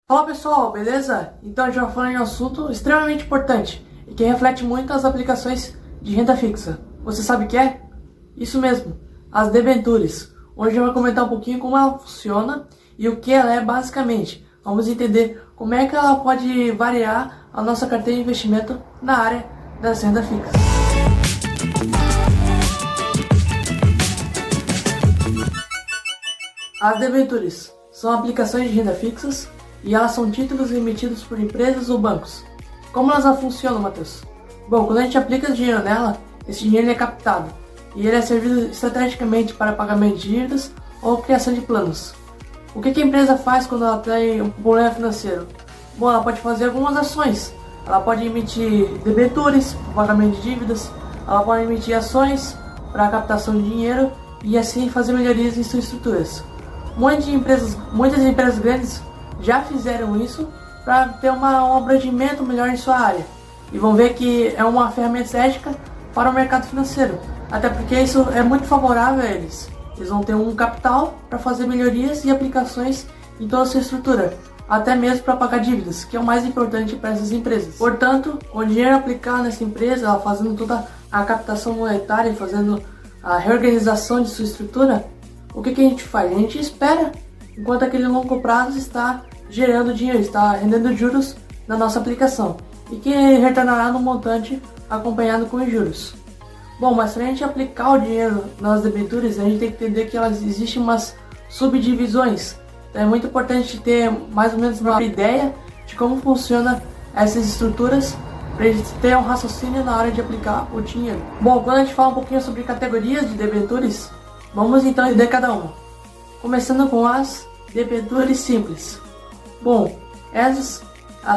Fala pessoal, beleza? Então a gente vai falar de um assunto extremamente importante e que reflete muito as aplicações de renda fixa. Você sabe o que é? Isso mesmo, as debentures. Hoje a gente vai comentar um pouquinho como ela funciona e o que ela é basicamente. Vamos entender como é que ela pode variar a nossa carteira de investimento na área das rendas fixas. As debentures são aplicações de renda fixas e elas são títulos emitidos por empresas ou bancos. Como elas funcionam, Matheus? Bom, quando a gente aplica dinheiro nela, esse dinheiro é captado e ele é servido estrategicamente para pagamento de dívidas ou criação de planos. O que a empresa faz quando ela tem um problema financeiro? Bom, ela pode fazer algumas ações. Ela pode emitir debentures para pagamento de dívidas, ela pode emitir ações para captação de dinheiro e assim fazer melhorias em suas estruturas. Muitas empresas grandes já fizeram isso para ter um abrangimento melhor em sua área e vão ver que é uma ferramenta estratégica para o mercado financeiro, até porque isso é muito favorável a eles. Eles vão ter um capital para fazer melhorias e aplicações em toda a sua estrutura, até mesmo para pagar dívidas, que é o mais importante para essas empresas. Portanto, com o dinheiro aplicado nessa empresa, ela fazendo toda a captação monetária, fazendo a reorganização de sua estrutura, o que a gente faz? A gente espera enquanto aquele longo prazo está gerando dinheiro, está rendendo juros na nossa aplicação e que retornará no montante acompanhado com os juros. Bom, mas para a gente aplicar o dinheiro nas debentures, a gente tem que entender que elas existem umas subdivisões. Então é muito importante ter mais ou menos uma ideia de como funciona essas estruturas para a gente ter um raciocínio na hora de aplicar o dinheiro. Bom, quando a gente fala um pouquinho sobre categorias de debentures, vamos então entender cada uma. Começando com as debentures simples. Bom, elas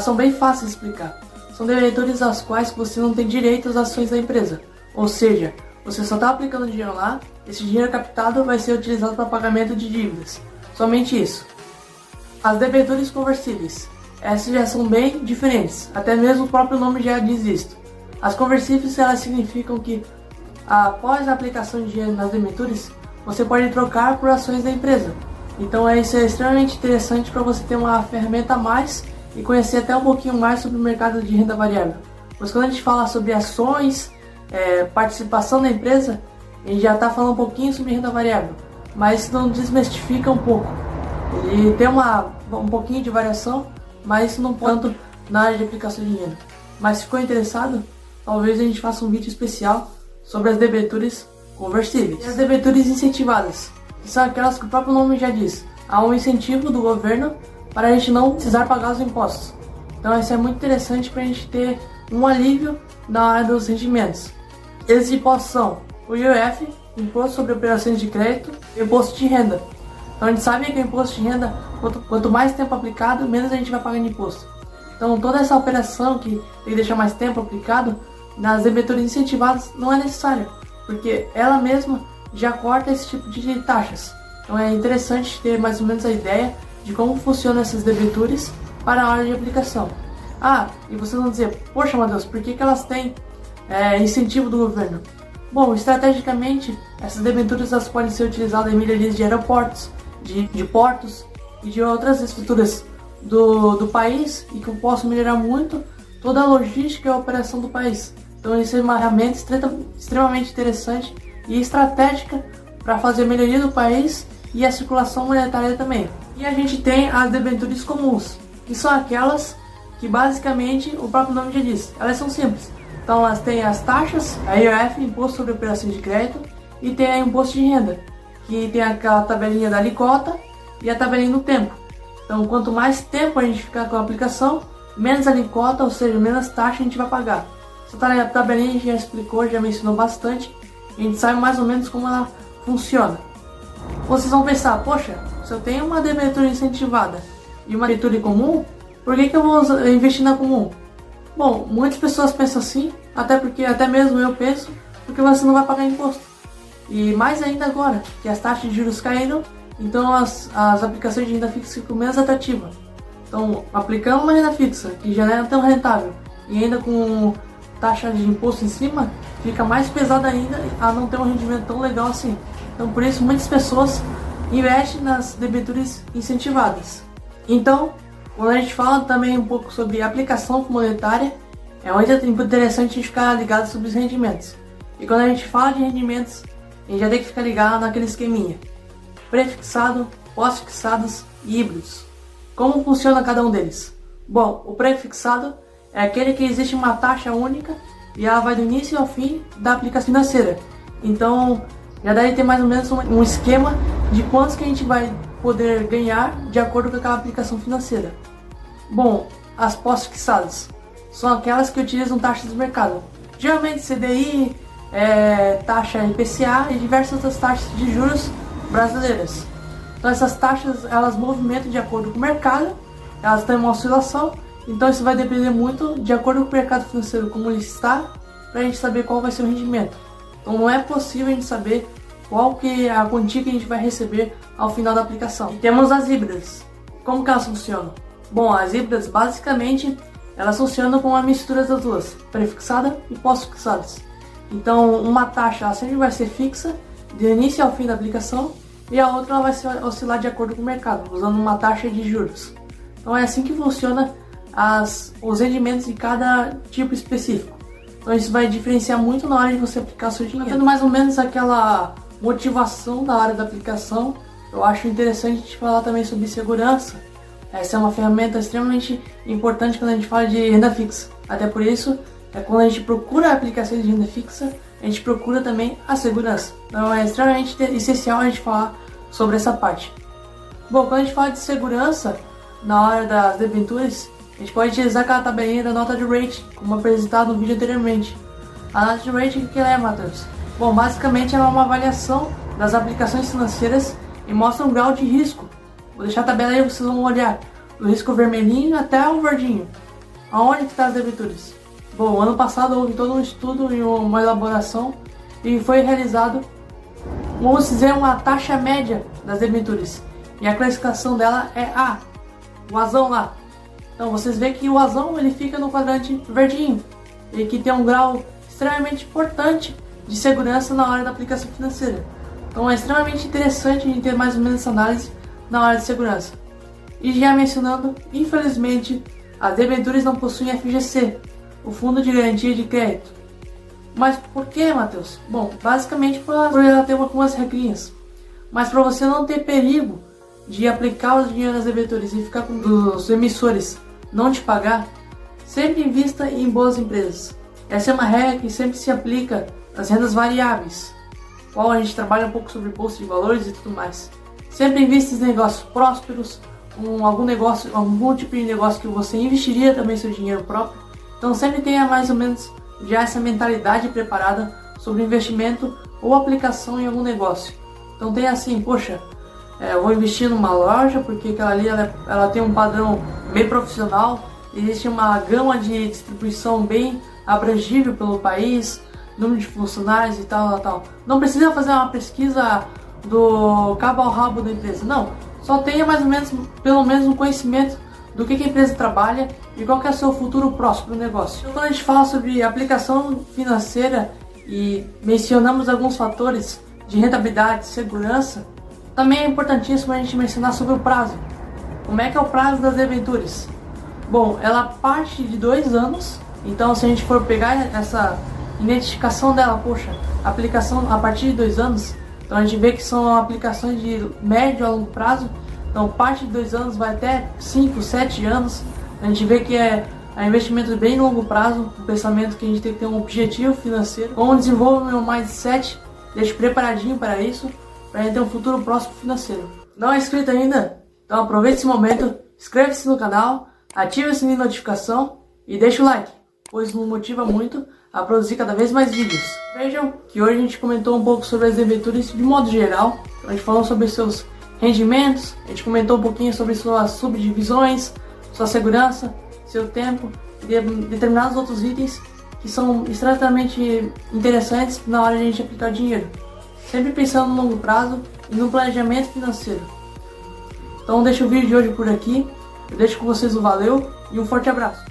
são bem fáceis de explicar. São debentures às quais você não tem direito às ações da empresa. Ou seja, você só está aplicando dinheiro lá, esse dinheiro captado vai ser utilizado para pagamento de dívidas. Somente isso. As debentures conversíveis. Essas já são bem diferentes, até mesmo o próprio nome já diz isso. As conversíveis elas significam que após a aplicação de dinheiro nas debentures, você pode trocar por ações da empresa. Então isso é extremamente interessante para você ter uma ferramenta a mais e conhecer até um pouquinho mais sobre o mercado de renda variável. Pois quando a gente fala sobre ações, participação da empresa, a gente já está falando um pouquinho sobre renda variável, mas isso não desmistifica um pouco. Ele tem um pouquinho de variação, mas isso não tanto na área de aplicação de dinheiro. Mas se ficou interessado, talvez a gente faça um vídeo especial sobre as debentures conversíveis. E as debentures incentivadas, que são aquelas que o próprio nome já diz. Há um incentivo do governo para a gente não precisar pagar os impostos. Então isso é muito interessante para a gente ter um alívio na área dos rendimentos. Esses impostos são o IOF, Imposto sobre Operações de Crédito, e o Imposto de Renda. Então a gente sabe que o Imposto de Renda, quanto mais tempo aplicado, menos a gente vai pagar de imposto. Então toda essa operação que tem que deixar mais tempo aplicado, nas debentures incentivadas não é necessária, porque ela mesma já corta esse tipo de taxas. Então é interessante ter mais ou menos a ideia de como funcionam essas debentures para a hora de aplicação. E vocês vão dizer, poxa Matheus, por que elas têm incentivo do governo? Bom, estrategicamente, essas debentures elas podem ser utilizadas em melhorias de aeroportos, de portos e de outras estruturas do país e que possam melhorar muito toda a logística e a operação do país. Então isso é uma ferramenta extremamente interessante e estratégica para fazer a melhoria do país e a circulação monetária também. E a gente tem as debentures comuns, que são aquelas que basicamente o próprio nome já diz, elas são simples. Então elas têm as taxas, a IOF, Imposto sobre Operações de Crédito, e tem a Imposto de Renda, que tem aquela tabelinha da alíquota e a tabelinha do tempo. Então quanto mais tempo a gente ficar com a aplicação, menos alíquota, ou seja, menos taxa a gente vai pagar. Essa tabelinha a gente já explicou, já mencionou bastante, a gente sabe mais ou menos como ela funciona. Vocês vão pensar, poxa, se eu tenho uma debenture incentivada e uma debenture comum, por que eu vou investir na comum? Bom, muitas pessoas pensam assim, até mesmo eu penso, porque você não vai pagar imposto. E mais ainda agora, que as taxas de juros caíram, então as aplicações de renda fixa ficam menos atrativas. Então, aplicando uma renda fixa, que já não é tão rentável, e ainda com taxa de imposto em cima, fica mais pesada ainda a não ter um rendimento tão legal assim. Então por isso muitas pessoas investem nas debentures incentivadas. Então Quando a gente fala também um pouco sobre aplicação monetária, é muito interessante a gente ficar ligado sobre os rendimentos. E quando a gente fala de rendimentos, a gente já tem que ficar ligado naquele esqueminha: prefixado, pós-fixados e híbridos. Como funciona cada um deles? Bom, o prefixado é aquele que existe uma taxa única e ela vai do início ao fim da aplicação financeira. Então, já deve ter mais ou menos um esquema de quantos que a gente vai poder ganhar de acordo com aquela aplicação financeira. Bom, as pós-fixadas são aquelas que utilizam taxas de mercado, geralmente CDI, taxa IPCA e diversas outras taxas de juros brasileiras. Então essas taxas, elas movimentam de acordo com o mercado, elas têm uma oscilação, então isso vai depender muito de acordo com o mercado financeiro, como ele está, para a gente saber qual vai ser o rendimento. Então não é possível a gente saber qual que é a quantia que a gente vai receber ao final da aplicação. E temos as híbridas. Como que elas funcionam? Bom, as híbridas basicamente elas funcionam com uma mistura das duas, prefixada e pós-fixadas. Então uma taxa ela sempre vai ser fixa, do início ao fim da aplicação, e a outra ela vai oscilar de acordo com o mercado, usando uma taxa de juros. Então é assim que funciona os rendimentos de cada tipo específico. Então isso vai diferenciar muito na hora de você aplicar seu dinheiro. Tendo mais ou menos aquela motivação da hora da aplicação, eu acho interessante a gente falar também sobre segurança. Essa é uma ferramenta extremamente importante quando a gente fala de renda fixa. Até por isso, quando a gente procura aplicações de renda fixa, a gente procura também a segurança. Então é extremamente essencial a gente falar sobre essa parte. Bom, quando a gente fala de segurança, na hora das debêntures, a gente pode utilizar aquela tabelinha da nota de rating, como apresentado no vídeo anteriormente. A nota de rating, o que ela é, Matheus? Bom, basicamente ela é uma avaliação das aplicações financeiras e mostra um grau de risco. Vou deixar a tabela aí, vocês vão olhar do risco vermelhinho até o verdinho. Aonde que está as debêntures? Bom, ano passado houve todo um estudo e uma elaboração e foi realizado, vamos dizer, uma taxa média das debêntures. E a classificação dela é A, o azão lá. Então vocês veem que o azão ele fica no quadrante verdinho e que tem um grau extremamente importante de segurança na hora da aplicação financeira. Então é extremamente interessante a gente ter mais ou menos essa análise na hora de segurança. E já mencionando, infelizmente, as debêntures não possuem FGC, o Fundo de Garantia de Crédito. Mas por que, Matheus? Bom, basicamente por ela ter algumas regrinhas. Mas para você não ter perigo de aplicar o dinheiro nas debêntures e ficar com os emissores não te pagar, sempre invista em boas empresas. Essa é uma regra que sempre se aplica nas rendas variáveis, qual a gente trabalha um pouco sobre bolsa de valores e tudo mais. Sempre invista em negócios prósperos, algum tipo de negócio que você investiria também seu dinheiro próprio. Então sempre tenha mais ou menos já essa mentalidade preparada sobre investimento ou aplicação em algum negócio. Então tenha assim, poxa, eu vou investir numa loja porque aquela ali ela tem um padrão bem profissional, existe uma gama de distribuição bem abrangível pelo país, número de funcionários e tal. Não precisa fazer uma pesquisa do cabo ao rabo da empresa, não. Só tenha mais ou menos, pelo menos um conhecimento do que a empresa trabalha e qual que é o seu futuro próximo negócio. Então quando a gente fala sobre aplicação financeira e mencionamos alguns fatores de rentabilidade, segurança, também é importantíssimo a gente mencionar sobre o prazo. Como é que é o prazo das debêntures? Bom, ela parte de 2 anos, então se a gente for pegar essa identificação dela, poxa, aplicação a partir de 2 anos, então a gente vê que são aplicações de médio a longo prazo, então parte de 2 anos vai até 5, 7 anos, a gente vê que é investimento de bem longo prazo, um pensamento que a gente tem que ter um objetivo financeiro, como desenvolver o meu mindset, deixe preparadinho para isso, para a gente ter um futuro próximo financeiro. Não é inscrito ainda? Então aproveite esse momento, inscreve-se no canal, ative o sininho de notificação e deixa o like, pois nos motiva muito a produzir cada vez mais vídeos. Vejam que hoje a gente comentou um pouco sobre as debêntures de modo geral, a gente falou sobre seus rendimentos, a gente comentou um pouquinho sobre suas subdivisões, sua segurança, seu tempo e determinados outros itens que são extremamente interessantes na hora de a gente aplicar dinheiro. Sempre pensando no longo prazo e no planejamento financeiro. Então deixo o vídeo de hoje por aqui, eu deixo com vocês o valeu e um forte abraço.